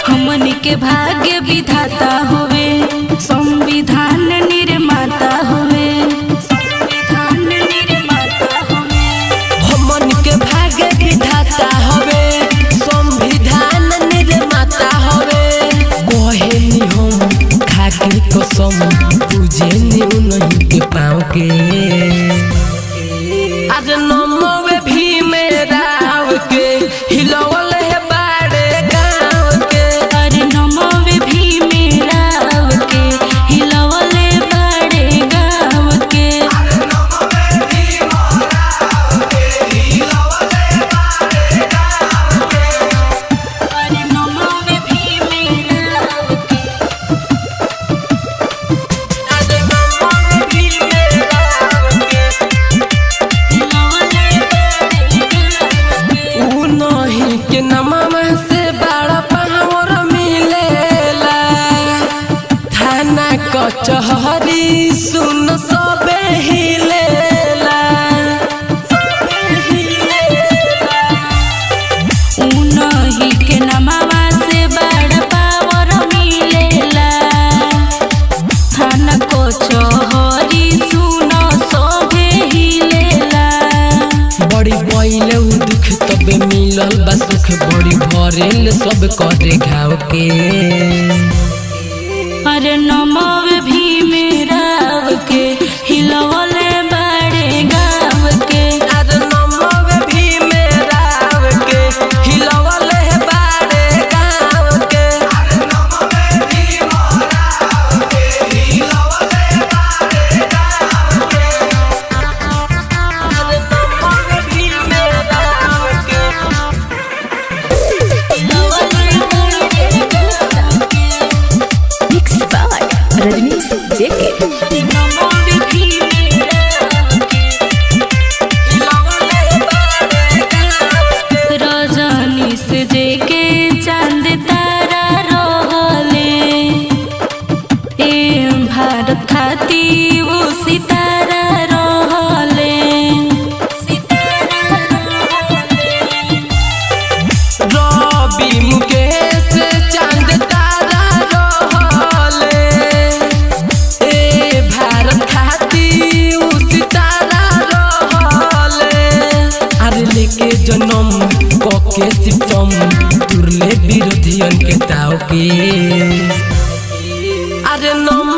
हमनी के भाग्य विधाता हुए, संविधान निर्माता हुए, संविधान निर्माता हुए। हमनी के भाग्य विधाता हुए, संविधान निर्माता हुए। कहेनी हम खाके कसम, पूजेनी उन्हीं के पाँव के। आज नमोवे भीम राव के, हिलवल है बाड़े गाँव के। अरे नमोवे भीम राव के, हिलवल है बाड़े गाँव के। अरे नमोवे भीम राव के, हिलवल है बाड़े गाँव के। अरे नमोवे भीम राव के, आज नमोवे भीम राव के, हिलवल है बाड़े गाँव के। ऊ नहीं के नमवा से बड़ा पावर मिलेला। थाना कचहरी सुन सबे हिलेला, सबे हिलेला। उनही के नमवा से बड़ पावर मिलेला। थाना कचहरी सुनो सोभे हिलेला। बड़ी पहिले उ दुख तबे मिलल बा सुख, बड़ी भरेल सब करे घाव के। अरे नमोवे भीम राव के, हिलवले बड़े गाँव के। आज नमोवे भीम राव के, हिलवल है बाड़े गाँव के। आज नमोवे भीम राव के, हिलवल है बाड़े गाँव के। आज नमोवे भीम राव के, हिलवले बड़े गाँव के। Mixed by Rajnish JK. अरे नमोवे भीम राव के, हिलवल है बाड़े गाँव के। रजनी से जेके चांद तारा रहले। ए भारत खाती वो सितारा रहले, सितारा रहले। रवि मुकेश चांद तारा रहले। ए भारत खाती उ सितारा रहले। अरे लेके जन्म कके सितम, तुरले विरोधियन के ताव के। अरे नम